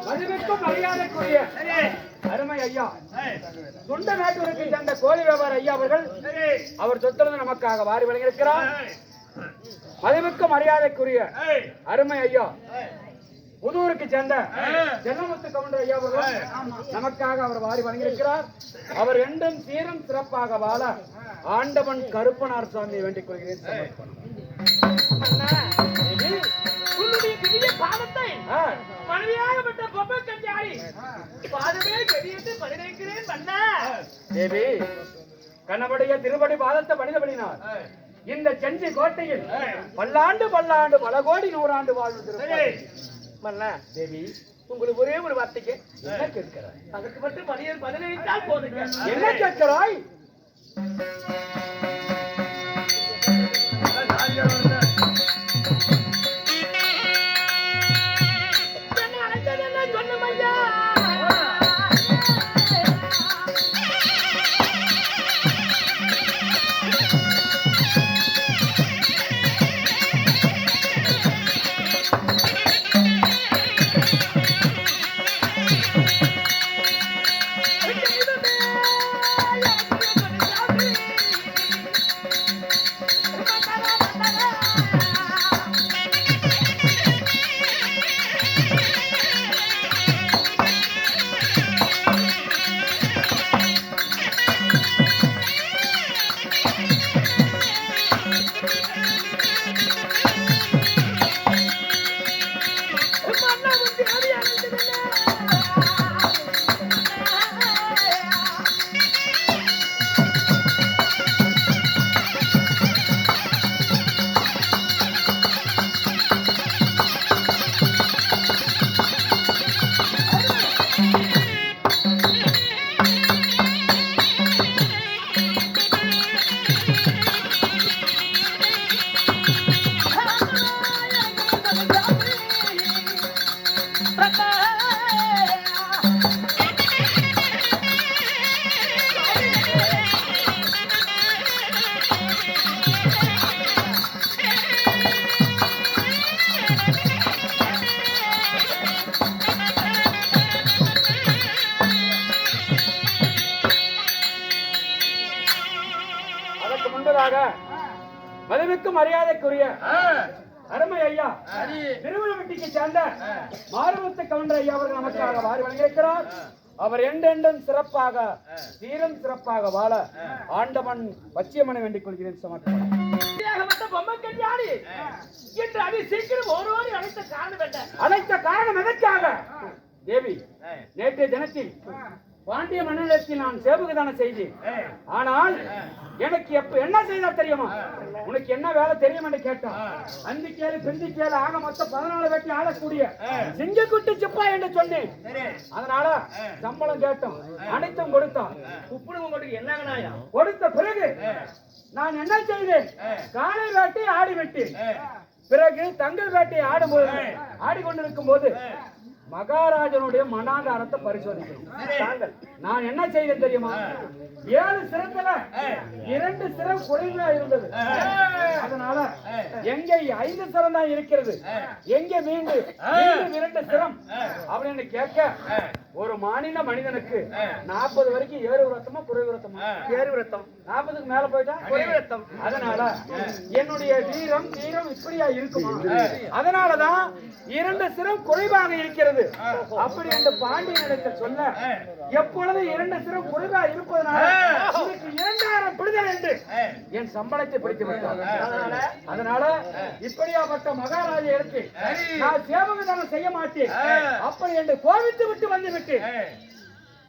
மதிப்புக்கும் மரியாதைக்குரிய அருமை ஐயா தொண்ட நாட்டூருக்கு சேர்ந்த கோழி வியாபார ஐயா அவர்கள் அவர் சொத்திலிருந்து நமக்காக வாரி வழங்கியிருக்கிறார். மதிப்புக்கும் மரியாதைக்குரிய அருமை ஐயா புதூருக்கு சேர்ந்த ஜெகமுத்து கவுண்டர் ஐயா அவர்கள் நமக்காக அவர் வாரி வழங்கியிருக்கிறார். அவர் என்றும் சீரும் சிறப்பாக வாழ ஆண்டவன் கருப்பனார் சாமியை வேண்டிக் கொள்கிறேன். மனைவியாகப்பட்ட பொம்மை கஞ்சாடி பாதமே கெடியத்து பரிதைக்கிறேன் மன்னா. தேவி கணவடைய திருப்படி பாதத்தை பணிதபடினார் இந்த செஞ்சி கோட்டையில் பல்லாண்டு பல்லாண்டு பல கோடி நூறாண்டு வாழ்வு திருப்பதி மன்னா. தேவி உங்களுக்கு ஒரே ஒரு வார்த்தைக்கு என்ன கேட்கிறாய்? அதுக்கு மட்டும் பதிலளித்தால் போதுங்க. என்ன கேட்கிறாய்? மதிப்புக்கும் மரியாதைக்குரிய அருமை ஐயா திருவிழவட்டிக்கு சேர்ந்த மாறுமுத்து கவுண்டர் ஐயா அவர்கள் நமக்காக வாரி வழங்கியிருக்கிறார். அவர் என்றென்றும் சிறப்பாக சீரும் சிறப்பாக வாழ ஆண்டவன் பச்சியம்மனை வேண்டிக் கொள்கிறேன். சமர்ப்பணம். அழைத்த காரணம் எதற்காக? தேவி நேற்றைய தினத்தில் பாண்டிய மன்னரிடத்தில் நான் சேவகதான செய்தேன். ஆனால் எனக்கு என்ன செய்தா தெரியுமா? உனக்கு என்ன வேலை தெரியும் என்று கேட்டான். அந்தி கேளு பிந்தி கேளு ஆக மொத்தம் 14 வெட்டி ஆளக்கூடிய சிங்கக்குட்டி சிப்பா என்று சொன்னேன். அதனால சம்பளம் கேட்டோம், அனைத்தும் கொடுத்தான். என்ன கொடுத்த பிறகு நான் என்ன செய்தேன்? காளை வேட்டை ஆடி விட்டேன். பிறகு தங்கள் வேட்டை ஆடிக்கொண்டிருக்கும் போது மகாராஜனுடைய மனாதாரத்தை பரிசோதிக்கணும். நான் என்ன செய்தேன் தெரியுமா? 7 சிரத்துல 2 சிரம் குறைவா இருந்தது. அதனால எங்க 5 சிரம் தான் இருக்கிறது, எங்க மீண்டும் 2 சிரம் அப்படின்னு கேட்க ஒரு மாநில மனிதனுக்கு 40 வரைக்கும் ஏறு விரத்தமா குறை விரத்தமா? ஏறு விரத்தம். 40க்கு மேல போயிட்டா குறை விரத்தம். அதனால என்னுடைய வீரம் இப்படியா இருக்குமா? அதனாலதான் 2 சிரம் குறைவாக இருக்கிறது அப்படி என்று பாண்டியனிடத்தில் சொல்ல, எப்பொழுது 2 சிரம் குறைவா இருப்பதனால 2000 பிடிதல் என்று என் சம்பளத்தை பிடித்து விட்டார். அதனால இப்படியாப்பட்ட மகாராஜ எடுத்து நான் சேவகதானம் செய்ய மாட்டேன் அப்படி என்று கோவித்து விட்டு வந்து விட்டு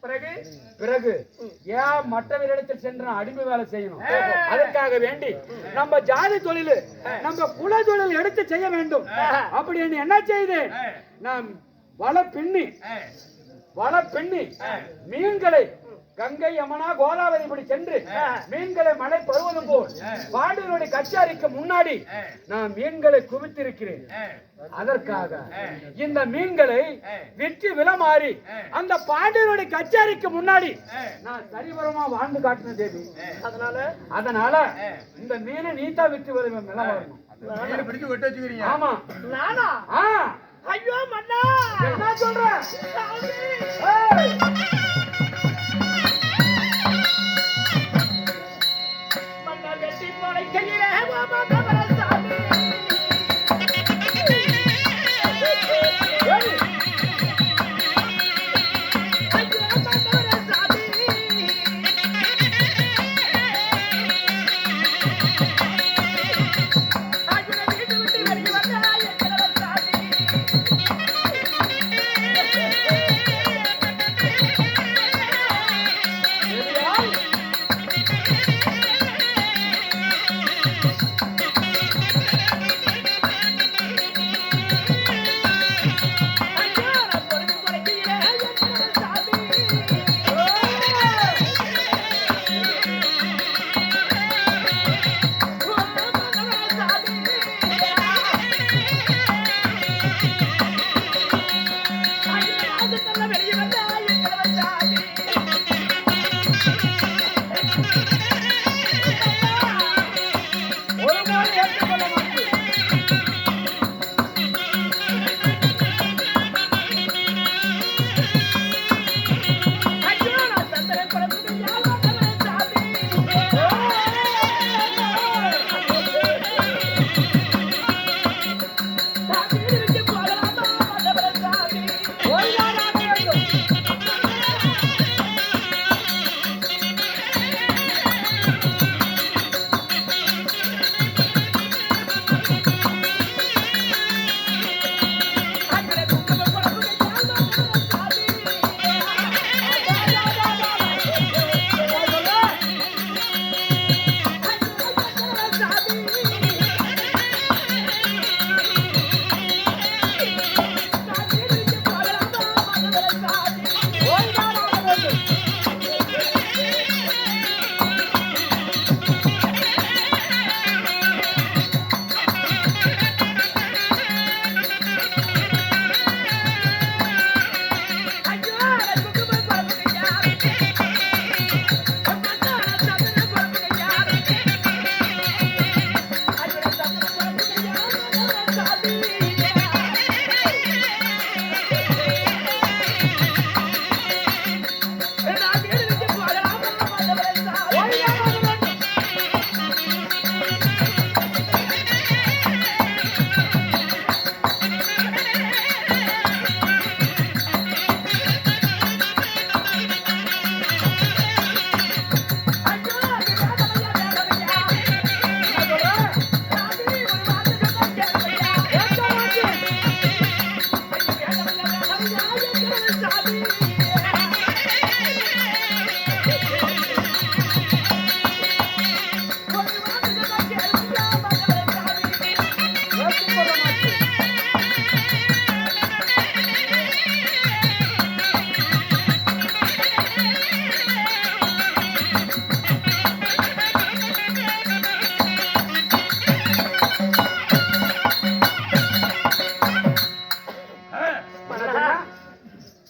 பிறகு ஏன் மற்றவரிடத்தில் சென்று அடிமை வேலை செய்யணும்? அதற்காக வேண்டி நம்ம ஜாதி தொழில் நம்ம குல தொழில் எடுத்து செய்ய வேண்டும். அப்படி என்ன செய்து நான் வள பின்னி மீன்களை கங்கை யமுனா கோதாவரி இப்படி சென்று மீன்களை மழை பருவதும் போல் பாண்டியனுடைய கச்சாரிக்கு முன்னாடி நான் மீன்களை குவித்திருக்கிறேன். அதற்காக இந்த மீன்களை விற்று விலமாறி அந்த பாண்டியனுடைய கச்சேரிக்கு முன்னாடி நான் சரிவரமா வாழ்ந்து காட்டின தேவி. அதனால இந்த மீனை நீத்தா விற்று வரணும். ஆமா நானா? ஐயோ மன்னா என்ன சொல்ற?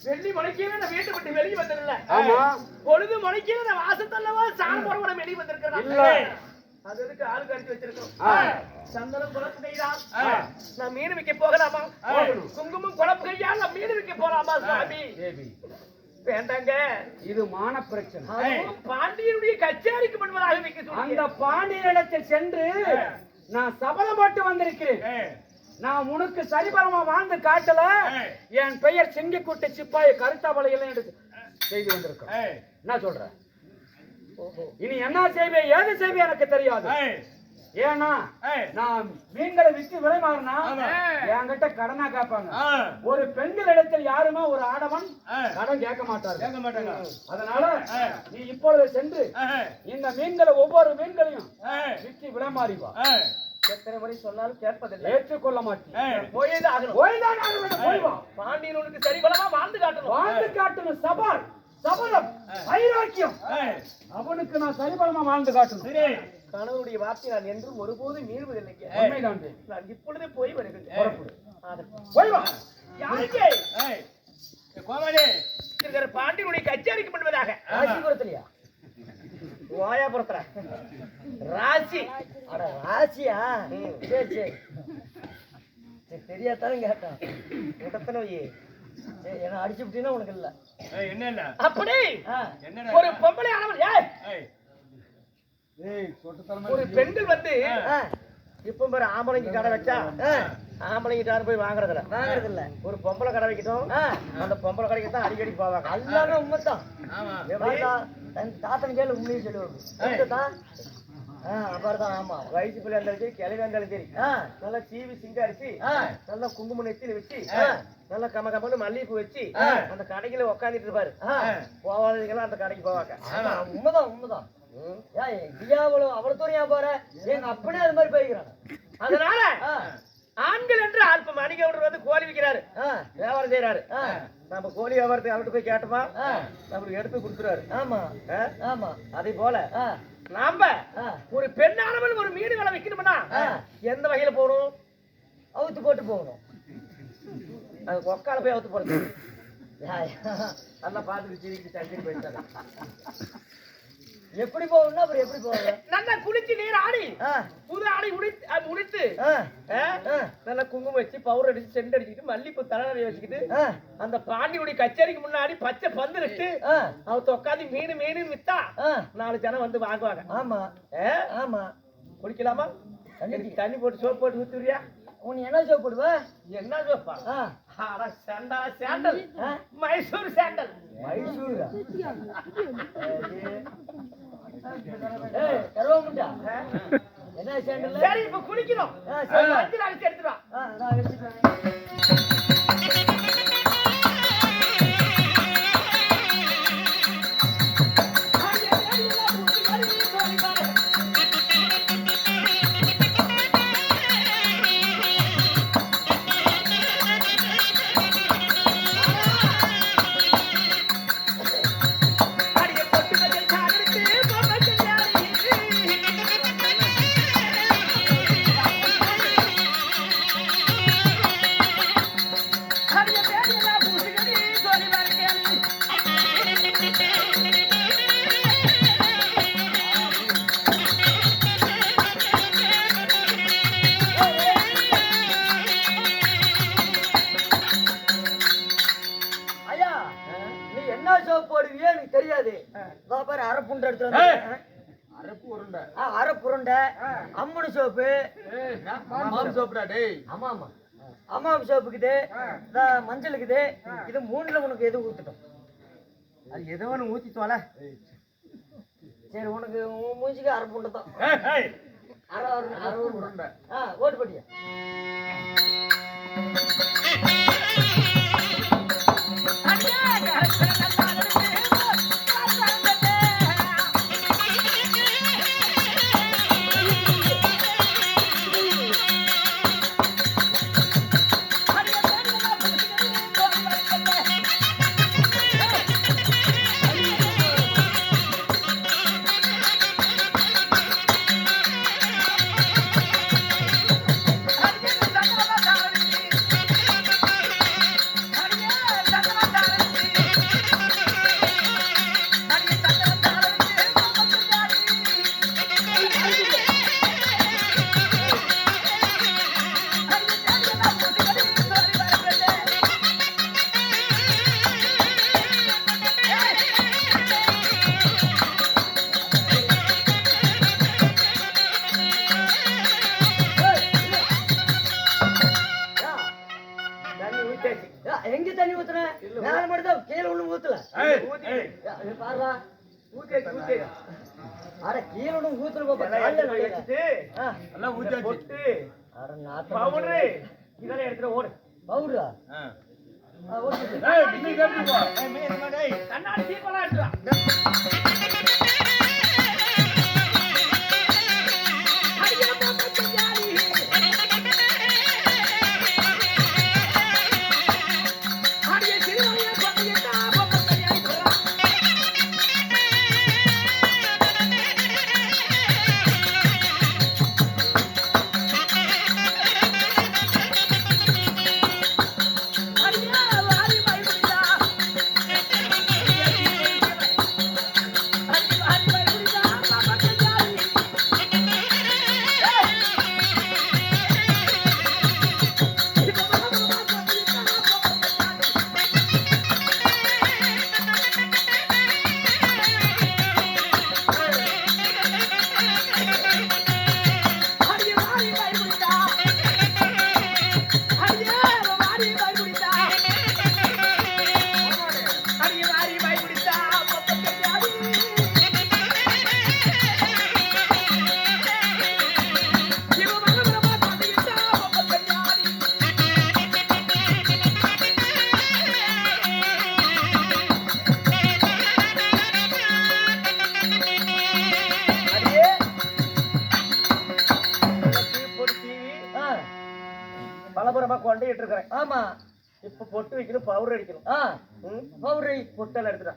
வெள்ளி முளைக்கீழ நான் வீட்டை விட்டு வெளியே வந்ததில்ல. ஆமா. பொழுது முளைக்கீழ நான் வாசத்தல்லவா சாணம் போட கூட வெளியே வந்திருக்கிறேன். இல்ல. அது எதுக்கு ஆள் கடிச்சு வச்சிருக்கோம். சந்தனம் குழப்பு கைதான் நான் மீன் விற்க போகலாமா? குங்குமம் குழப்பு கையா நான் மீன் விற்க போலாமா சாமி? வேண்டாங்க, இது மான பிரச்சனை. அதுவும் பாண்டியனுடைய கச்சேரிக்கு பண்ணுவதாக வைக்க அந்த சொல்லுங்க. பாண்டியனிடத்தில் சென்று நான் சபதப்பட்டு வந்திருக்கிறேன். நான் உனக்கு சரிபரமா வாழ்ந்து காட்டல. என் பெயர் சிங்கிக்குட்டி சிப்பாய் கருத்தாவளையில் என்று செய்து வந்திருக்கேன். என்ன சொல்ற? இனி என்ன செய்வே ஏது செய்வே எனக்கு தெரியாது. ஏன்னா நான் மீன்களை விற்று விளைவாருனா என்கிட்ட கடனா கேட்பாங்க. ஒரு பெண்கள் இடத்தில் யாருமே ஒரு ஆடவன் கடன் கேட்க மாட்டாங்க. அதனால நீ இப்பொழுது சென்று இந்த மீன்களை ஒவ்வொரு மீன்களையும் விற்று விளைமாறி வா. எத்தனை முறை சொன்னாலும் கேட்பதில்லை. ஏற்றுக்கொள்ள மாட்டேன். போயேதான் ஆகணும். போய் வா. பாண்டியனுக்கு சரிபலமா வாழ்ந்து காட்டணும். வாழ்ந்து காட்டணும். சவால் சபலம் வைராக்கியம் அவனுக்கு நான் சரிபலமா வாழ்ந்து காட்டணும். கணவனுடைய வார்த்தை நான் என்றும் ஒருபோதும் மீறுவதில்லைங்க. உண்மைதான். நான் இப்பொழுதே போய் வருகிறேன். போய் வா. யாருக்கு இருக்கிற பாண்டியனுடைய கச்சேரிக்கு பண்ணுவதாக ராசிபுரத்துலயா? ஓயாபுரத்துல ராசி. அட ராசியா? சரி சரி தெரியாதானே கேட்டான். உடத்தனை என்ன அடிச்சு விட்டீங்கன்னா உனக்கு இல்ல என்ன இல்ல அப்படி ஒரு பொம்பளை ஆனவள் ஒரு பெண்கள் வந்து இப்ப பாரு ஆம்பளைக்கு கடை வச்சா ஆம்பளைங்கிட்ட போய் வாங்குறது இல்ல. ஒரு பொம்பளை கடை வைக்கட்டும், அந்த பொம்பளை கடைக்கு தான் அடிக்கடி போவாங்க. எல்லாமே உண்மைதான். தாத்தன் கேள்வி உண்மையும் சொல்லுவாங்க. அப்பாதான். ஆமா, வயசு பிள்ளை இருந்தாலும் சரி, கிளவி இருந்தாலும் சரி, நல்லா சீவி சிங்காரிச்சு நல்லா குங்குமம் நெத்தியில வச்சு நல்லா கம கமன்னு மல்லிகைப்பூ வச்சு அந்த கடையில உக்காந்துட்டு இருப்பாரு. போவாதீங்களா அந்த கடைக்கு போவாங்க. உண்மைதான் உண்மைதான். அவ்வளவு தூரம் போற எங்க அப்படியே அது மாதிரி போய்க்கிறாங்க. அதனால ஆண்கள் என்று அல்ப மணிகவுடர் வந்து கோழி விற்கிறாரு, வியாபாரம் செய்யறாரு. நம்ம கோழி வியாபாரத்தை அவர்கிட்ட போய் கேட்டோமா நம்மளுக்கு எடுத்து கொடுத்துறாரு. ஆமா ஆமா. அதே போல நாம ஒரு பெண்ணானவன் ஒரு மீன் வேலை வைக்கணும்னா எந்த வகையில போகணும்? அவுத்து போட்டு போகணும். அது கொக்கால போய் அவுத்து போறது நல்லா பார்த்துட்டு சிரிக்கிட்டு தண்ணி போயிட்டாங்க. எப்படி போகணும்னா அப்புறம் எப்படி போகணும்? நல்லா குளிச்சு நீர் ஆடி புது ஆடை முடித்து நல்லா குங்குமம் வச்சு பவுடர் அடிச்சு செண்டு அடிச்சுக்கிட்டு மல்லிப்பூ தலைநறைய வச்சுக்கிட்டு அந்த பாண்டியுடைய கச்சேரிக்கு முன்னாடி பச்சை பந்து இட்டு அவ உட்காந்து மீன் வித்தா 4 ஜனம் வந்து வாங்குவாங்க. ஆமா ஆமா. குளிக்கலாமா? தண்ணி போட்டு சோப்பு போட்டு ஊத்துறியா? உன் என்ன சோப்பு போடுவ? என்ன சோப்பா? Sandal, Mysore sandal. மைசூரா? என்ன சாண்டல்? சரி, இப்ப குளிக்கணும். எடுத்துருவா. தெரியாது. அரப்புண்டை எடுத்து அரப்புருண்டை அம்மனு சோப்பு அம்மாம் சோப்புக்குது மஞ்சளுக்குது. இது 3ல உனக்கு எது ஊத்துட்டோம்? அது ஏதோ ஒன்று ஊத்திட்டோல. சரி, உனக்கு மூஞ்சிக்கு அரப்புண்டை தான். ஓட்டு போட்டியா? மேல மட்டும் தான் கீழே ஒண்ணும் ஊத்தல இது பாருடா ஊத்தி அட கீழே ஒண்ணும் ஊத்தல பாப்பா கால்ல வச்சுட்டு எல்லாம் ஊத்தியாச்சு பொட்டு அட நாத்த பவுடரு இதெல்லாம் எடுத்துட்டு ஓடு பவுடரா ஓகே ஏய் நீ கட்டி போ கண்ணாடி தீபம்லாம் எடுத்துடா பலபுரமா கொண்டுட்டு இருக்கிறேன் ஆமா இப்ப பொட்டு வைக்கணும் பவுடர் அடிக்கணும் பவுடரை பொட்டெல்லாம் எடுத்துடா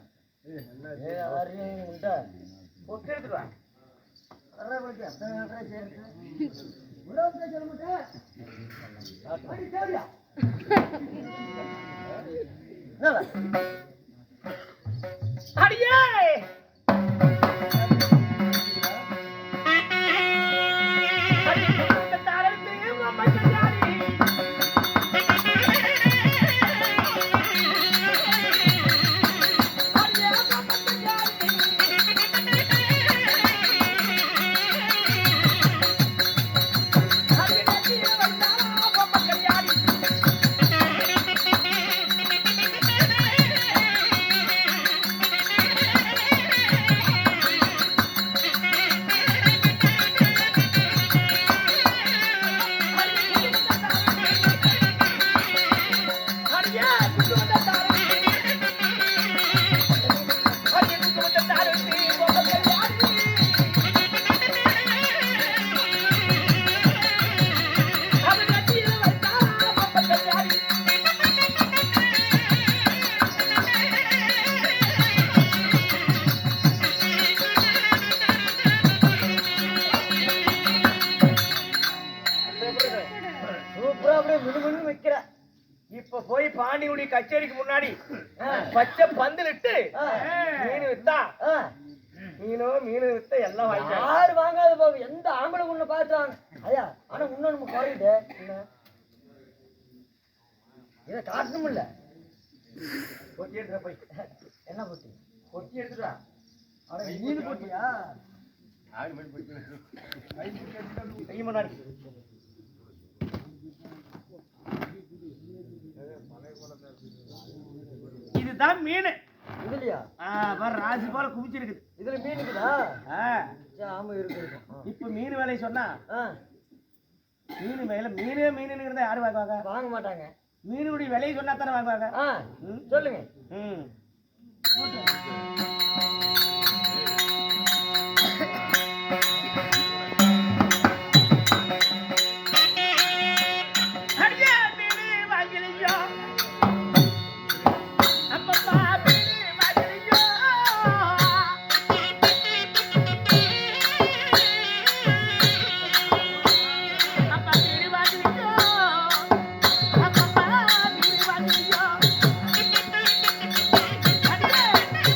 உண்டா பொட்டு எடுத்துடா அடியே இப்ப போய் பாண்டியுடைய கச்சேரிக்கு முன்னாடி பச்சை பந்தலிட்டு மீன் வித்தா மீன் வித்த எல்லாம் வாங்கி யாரு வாங்காத பாபு எந்த ஆம்பளை உன்னை பார்த்தாங்க ஐயா ஆனா இன்னும் நம்ம குறையுது இதை காட்டணும் இல்ல பொட்டி எடுத்துட போய் என்ன பொட்டி பொட்டி எடுத்துடா மீன் பொட்டியா கை முன்னாடி இதுதான் மீன் இதுலயா ராசி போல குமிச்சிருக்குது இதுல மீன் இருக்குதா ஆமா இருக்கு இப்ப மீன் விலை சொன்னா மீன் விலை மீனுங்கிறத யாரு வாங்குவாங்க வாங்க மாட்டாங்க மீனுடைய விலையை சொன்னா தானே வாங்குவாங்க சொல்லுங்க Hey!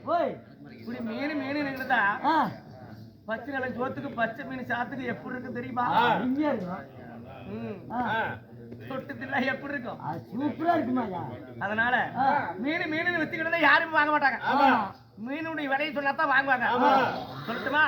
போய் இப்படி மீன் இருக்குதா பச்சை நில ஜோத்துக்கு பச்சை மீன் சாத்துக்கு எப்படி இருக்கு தெரியுமா? இங்கே இருக்கும். தொட்டுல எப்படி இருக்கும்? சூப்பரா இருக்குமா? அதனால மீன் வித்துக்கிட்டதை யாரும் வாங்க மாட்டாங்க. மீனுடைய விலையை சொன்னா தான் வாங்குவாங்க. சொல்லட்டுமா?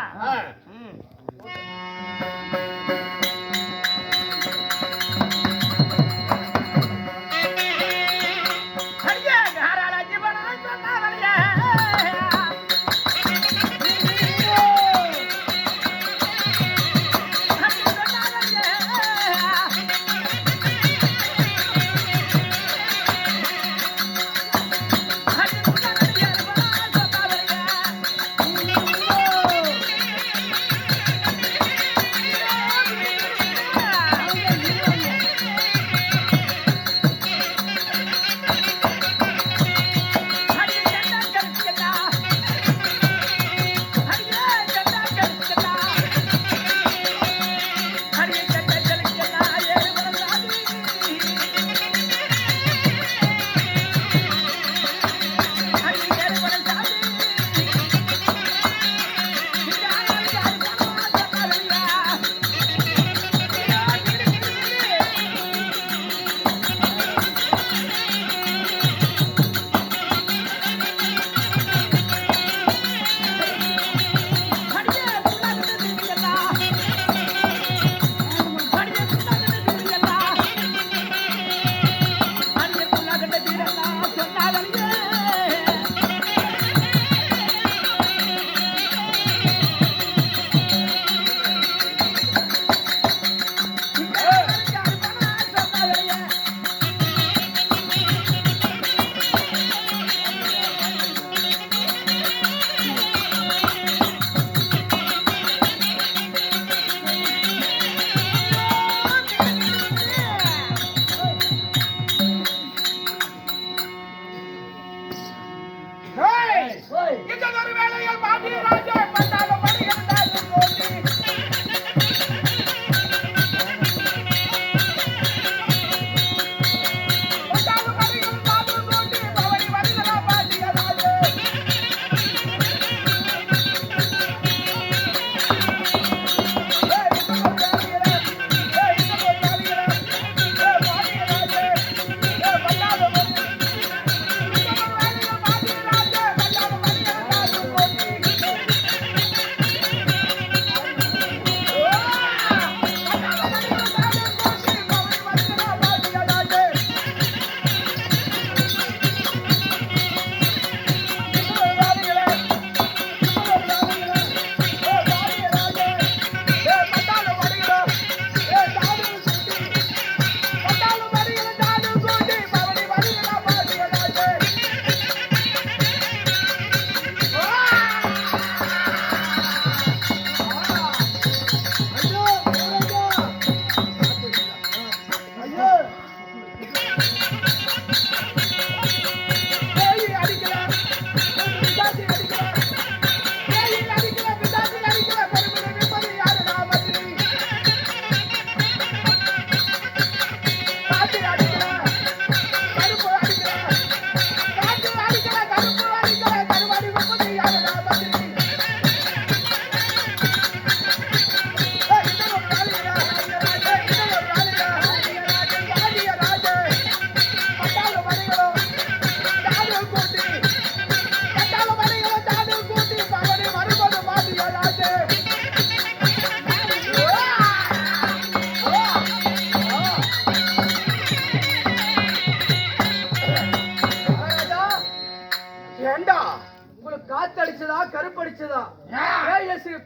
அடிச்சதா கருப்படிச்சதா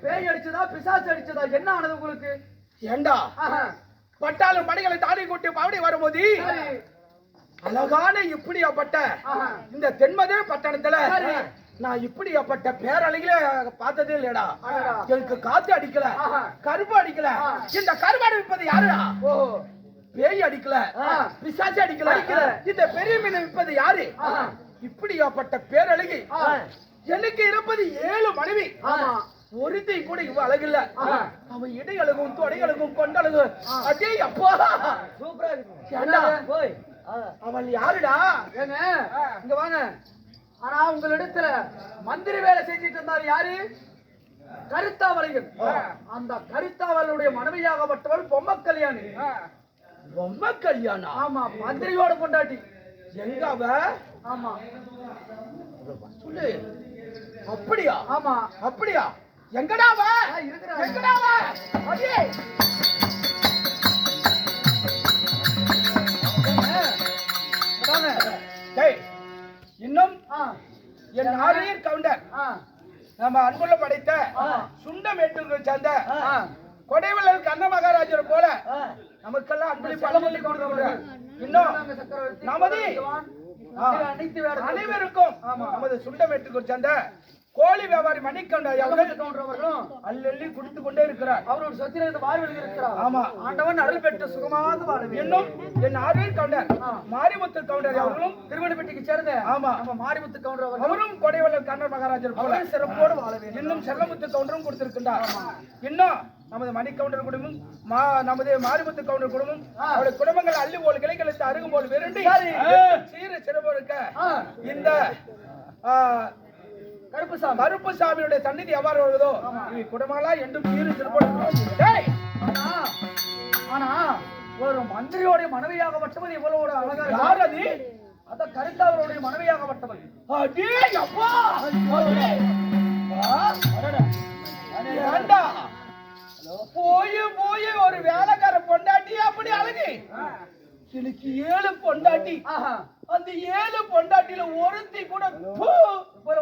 பேய் அடிச்சதா பிசாசு அடிச்சதா என்ன ஆனது உங்களுக்கு? ஏண்டா பட்டாலும் மணிகளை தாடி கூட்டி பாடி வரும்போது அழகான இப்படியாப்பட்ட இந்த தென்மதுரை பட்டணத்துல நான் இப்படியாப்பட்ட பேரழகில பார்த்ததே இல்லடா. எனக்கு காத்து அடிக்கல, கருப்பு அடிக்கல. இந்த கருப்பு அடிப்பது யாருடா? பேய் அடிக்கல, பிசாசு அடிக்கல. இந்த பெரிய மீன் விற்பது யாரு? இப்படியாப்பட்ட பேரழகி. எனக்கு இருப்பது 7 மனைவி. ஒருத்தி கூட இவ அழகில்ல. அவன் இடை அழகும் தொடை அழகும் கொண்டழகு. அடே அப்பா சூப்பரா இருக்கு. அவள் யாருடா? இங்க வாங்க. ஆனா உங்களிடத்துல மந்திரி வேலை செஞ்சிட்டு இருந்தார் யாரு? கருத்தாவளைகள். அந்த கருத்தாவளுடைய மனைவியாகப்பட்டவள் பொம்மை கல்யாணி. பொம்மை கல்யாணம்? ஆமா, மந்திரியோட பொண்டாட்டி. எங்க அவ? ஆமா சொல்லு. அப்படியா? ஆமா. அப்படியா? எங்கடா அவ? இருக்கிறாங்க. எங்கடா அவ? அடே டேய், இன்னும் என் ஆரியர் கவுண்டர் நம்ம அன்புள்ள படைத்த சுண்டமேட்டூருக்கு சேர்ந்த கொடைவள்ளல் கண்ண மகாராஜர் போல நமக்கெல்லாம் அன்பளி பழமொழி கொடுக்கிறார். இன்னும் நமது அனைவருக்கும் நமது சுண்டமேட்டூருக்கு சேர்ந்த கோழி வியாபாரி மணிக்கவுண்டர் அவர்களும் அள்ளி கொடுத்து கொண்டே இருக்கிறார். அவரோட சொத்திலிருந்து வாழ்வில் இருக்கிறார். ஆமா, ஆண்டவன் அருள் பெற்று சுகமாக வாழ வேண்டும். இன்னும் என் ஆரியர் கவுண்டர் மாரிமுத்து கவுண்டர் அவர்களும் திருவண்ணப்பட்டிக்கு சேர்ந்த ஆமா நம்ம மாரிமுத்து கவுண்டர் அவரும் கொடைவள்ளல் கண்ண மகாராஜர் போல சிறப்போடு வாழ வேண்டும். இன்னும் செல்லமுத்து கவுண்டரும் கொடுத்திருக்கின்றார். இன்னும் நமது மணிக்கவுண்டர் குடும்பம் நமது மாரிமுத்து கவுண்டர் குடும்பம் அவருடைய குடும்பங்கள் அள்ளி போல் கிளைகளுக்கு அருகும் போல் விரும்பி சீர சிறப்பு இருக்க இந்த கருப்புசாமியுடைய சந்நிதி எவ்வாறு வருவதோ இவை குடும்பங்களா என்றும் சீர சிறப்பு. ஆனா ஒரு மந்திரியோட மனைவியாகப்பட்டவள் இவ்வளவு அழகா யார் அது? அத கருத்தாவருடைய மனைவியாகப்பட்டவள். அடே அப்பா, ஏண்டா போய் போய் ஒரு வேலைக்கார பொண்டாட்டி அப்படி அழகு? எனக்கு 7 பொண்டாட்டி. அந்த 7 பொண்டாட்டியில ஒருத்தி கூட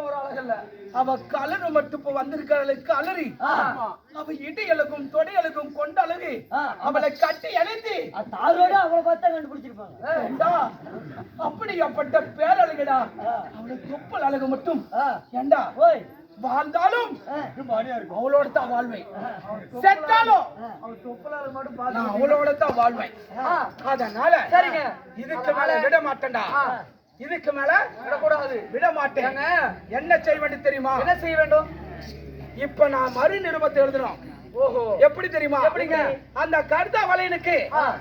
ஒரு அழகல்ல. அவ கலரு மட்டும் இப்ப வந்திருக்க அலறி அவ இடையலுக்கும் தொடையலுக்கும் கொண்ட அழகு. அவளை கட்டி அணைத்து தாரோட அவளை பார்த்தா கண்டுபிடிச்சிருப்பாங்க. அப்படியாப்பட்ட பேரழகுடா. அவளை தொப்பல் அழகு மட்டும் ஏண்டா வாழ்ந்தாலும் அவளோட தான் வாழ்வேன், செத்தாலும் நான் அவளோட தான் வாழ்வேன். அதனால சரிங்க, இதுக்கு மேல விட மாட்டேன்டா. இதுக்கு மேல விடக்கூடாது, விட மாட்டேன். என்ன செய்ய வேண்டும் தெரியுமா? என்ன செய்ய வேண்டும்? இப்ப நான் மறு நிருபத்தை எழுதணும். ஓஹோ, எப்படி தெரியுமா? எப்படிங்க? அந்த கருத்தா வளையனுக்கு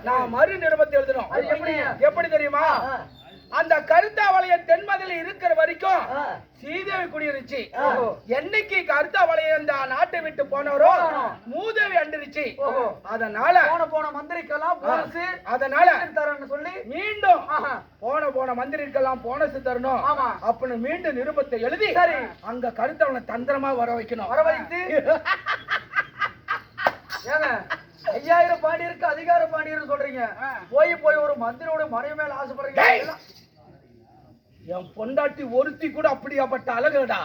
நான் மறு நிருபத்தை எழுதணும். எப்படி தெரியுமா? அந்த கருத்தாவளையம் தென்மதில் இருக்கிற வரைக்கும் சீதேவி குடியிருச்சு. என்னைக்கு கருத்தாவளையம் இந்த நாட்டை விட்டு போனவரோ மூதேவி அண்டிருச்சு. அதனால போன மந்திரிக்கெல்லாம் போனஸ், அதனால தரேன்னு சொல்லி மீண்டும் போன மந்திரிக்கெல்லாம் போனஸ் தரணும் அப்படின்னு மீண்டும் நிருபத்தை எழுதி அங்க கருத்தாவளை தந்திரமா வர வைக்கணும். வர வைத்து ஏங்க 5000 பாண்டியருக்கு அதிகார பாண்டியர் சொல்றீங்க, போய் ஒரு மந்திரியோட மனைவி மேல ஆசைப்படுறீங்க. என் பொண்டாட்டி ஒருத்தி கூட அப்படியாப்பட்ட அழகுடா.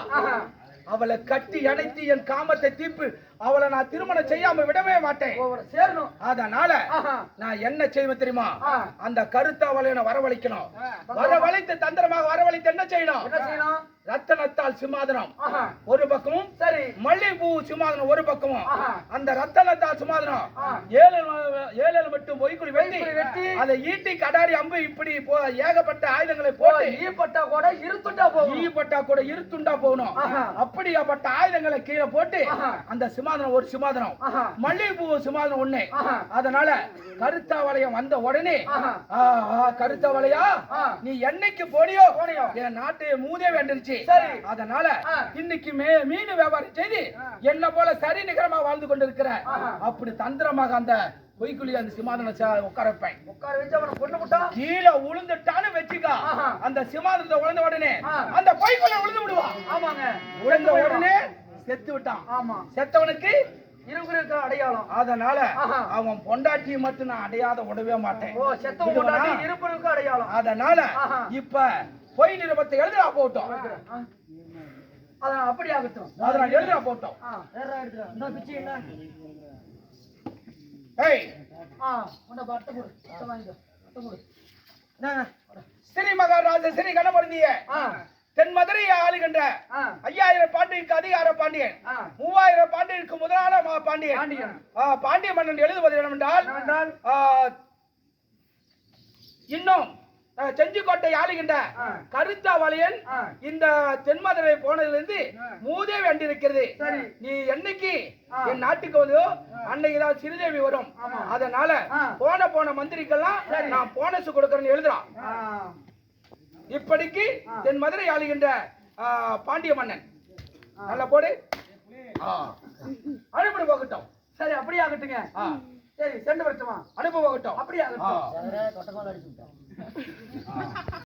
அவளை கட்டி அணைத்து என் காமத்தை தீர்ப்பு அவளை நான் திருமணம் செய்யாம விடவே மாட்டேன். சேரணும். அதனால நான் என்ன செய்வேன் தெரியுமா? அந்த கருத்தாவளையனை வரவழைக்கணும். வரவழைத்து தந்திரமாக வரவழைத்து என்ன செய்யணும்? ரத்தனத்தால் சிம்மாதனம் ஒரு பக்கமும், சரி மல்லிகைப்பூ சிம்மாதனம் ஒரு பக்கமும். அந்த ரத்தனத்தால் சிம்மாதனம் 7 மட்டும் பொய்க்குடி வெட்டி அதை ஈட்டி கடாரி அம்பு இப்படி ஏகப்பட்ட ஆயுதங்களை போட்டு ஈப்பட்டா கூட இருத்துண்டா போகணும். அப்படியாப்பட்ட ஆயுதங்களை கீழே போட்டு அந்த சிம்மாதனம் ஒரு சிம்மாதனம், மல்லிகைப்பூ சிம்மாதனம் ஒண்ணு. அதனால கருத்தாவளையம் வந்த உடனே கருத்தாவளையா நீ என்னைக்கு போனியோ என் நாட்டை மூதே வேண்டிருச்சு. அதனால இன்னைக்கு மீன் வியாபாரம் செய்து என்ன போல சரி நிகரமா வாழ்ந்து கொண்டிருக்கிற அப்படி தந்திரமாக அந்த பொய்க்குழி அந்த சிம்மாதன உட்கார வைப்பேன். உட்கார வச்சு அவனை கொண்டு விட்டா கீழே உளுந்துட்டான்னு வச்சுக்கா. அந்த சிம்மாதனத்தை உழுந்த உடனே அந்த பொய்க்குள்ள உழுந்து விடுவான். ஆமாங்க, உழுந்த உடனே செத்து விட்டான். ஆமா, செத்தவனுக்கு இருக்கிற அடையாளம். அதனால அவன் பொண்டாட்டியை மட்டும் நான் அடையாத விடவே மாட்டேன். செத்தவன் பொண்டாட்டி இருப்பதற்கு அடையாளம். அதனால இப்ப பொய் நிருபத்தை எழுதுறா போட்டோம். அதான் அப்படி ஆகட்டும். அதனால எழுதுறா போட்டோம். ஸ்ரீ மகாராஜ ஸ்ரீ கணபதிய தென் மதுரையை ஆளுகின்ற 5000 பாண்டியனுக்கு அதிகார பாண்டியன், 3000 பாண்டியனுக்கு முதலான பாண்டியன். பாண்டிய மன்னன் எழுதுவது என்னவென்றால் இன்னும் செஞ்சிக்கோட்டை ஆளுகின்ற கருத்தாவளையன் இந்த தென்மதுரை போனதிலிருந்து மூதேவி அண்டிருக்கிறது. நீ என்னைக்கு என் நாட்டுக்கு வந்து அன்னைக்குதான் சிறுதேவி வரும். அதனால போன மந்திரிக்கெல்லாம் நான் போனஸ் கொடுக்கறேன்னு எழுதுறான். இப்படிக்கு தென் மதுரை ஆளுகின்ற பாண்டிய மன்னன் நல்லா போடு அனுப்பி போகட்டும். சரி அப்படியே ஆகட்டுங்க. சரி சென்று வரட்டுமா? அனுப்பி போகட்டும். அப்படியே ஆகட்டும். கொட்டமால அடிச்சு விட்டேன்